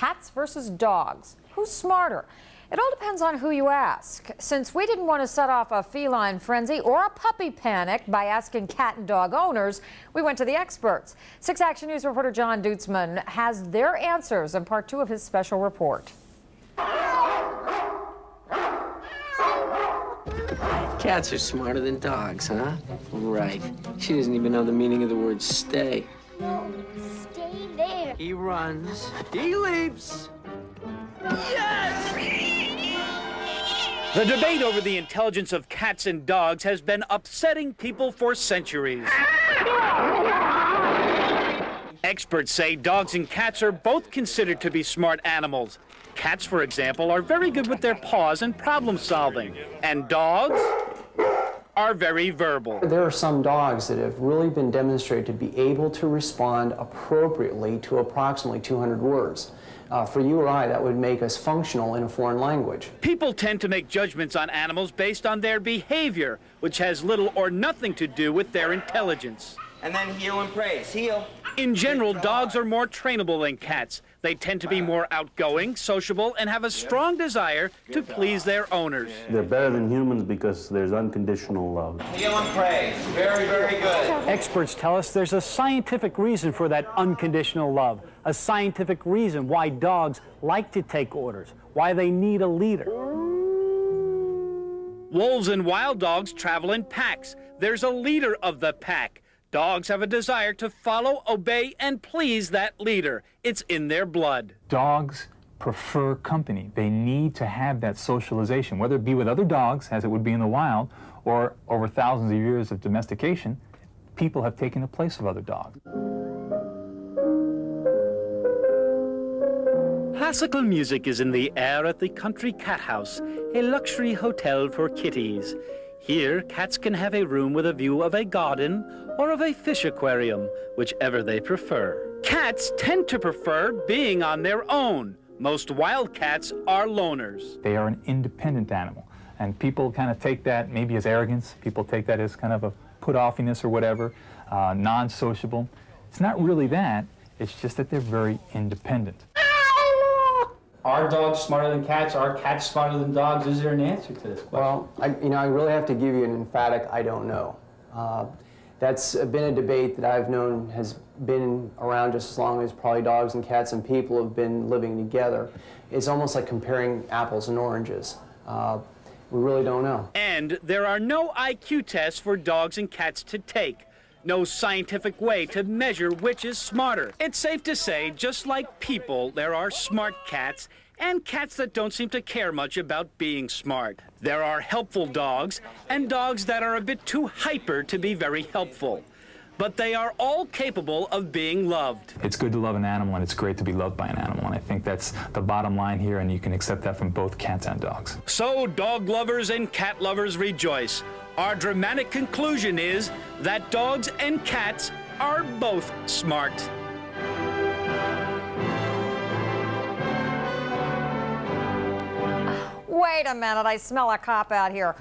Cats versus dogs. Who's smarter? It all depends on who you ask. Since we didn't want to set off a feline frenzy or a puppy panic by asking cat and dog owners, we went to the experts. 6 Action News reporter John Deutzman has their answers in part 2 of his special report. Cats are smarter than dogs, huh? Right. She doesn't even know the meaning of the word stay. No, stay there. He runs. He leaps. Yes! The debate over the intelligence of cats and dogs has been upsetting people for centuries. Experts say dogs and cats are both considered to be smart animals. Cats, for example, are very good with their paws and problem solving. And dogs are very verbal. There are some dogs that have really been demonstrated to be able to respond appropriately to approximately 200 words. For you or I, that would make us functional in a foreign language. People tend to make judgments on animals based on their behavior, which has little or nothing to do with their intelligence. And then heel and praise. Heel. In general, dogs are more trainable than cats. They tend to be more outgoing, sociable, and have a strong desire to please their owners. They're better than humans because there's unconditional love. Heel and praise. Very, very good. Experts tell us there's a scientific reason for that unconditional love, a scientific reason why dogs like to take orders, why they need a leader. Wolves and wild dogs travel in packs. There's a leader of the pack. Dogs have a desire to follow, obey, and please that leader. It's in their blood. Dogs prefer company. They need to have that socialization, whether it be with other dogs, as it would be in the wild, or over thousands of years of domestication, people have taken the place of other dogs. Classical music is in the air at the Country Cat House, a luxury hotel for kitties. Here, cats can have a room with a view of a garden or of a fish aquarium, whichever they prefer. Cats tend to prefer being on their own. Most wild cats are loners. They are an independent animal, and people kind of take that maybe as arrogance. People take that as kind of a put-offiness or whatever, non-sociable. It's not really that. It's just that they're very independent. Are dogs smarter than cats? Are cats smarter than dogs? Is there an answer to this question? Well, I really have to give you an emphatic I don't know. That's been a debate that I've known has been around just as long as probably dogs and cats and people have been living together. It's almost like comparing apples and oranges. We really don't know. And there are no IQ tests for dogs and cats to take. No scientific way to measure which is smarter. It's safe to say, just like people, there are smart cats and cats that don't seem to care much about being smart. There are helpful dogs and dogs that are a bit too hyper to be very helpful. But they are all capable of being loved. It's good to love an animal, and it's great to be loved by an animal, and I think that's the bottom line here, and you can accept that from both cats and dogs. So, dog lovers and cat lovers rejoice. Our dramatic conclusion is that dogs and cats are both smart. Wait a minute, I smell a cop out here.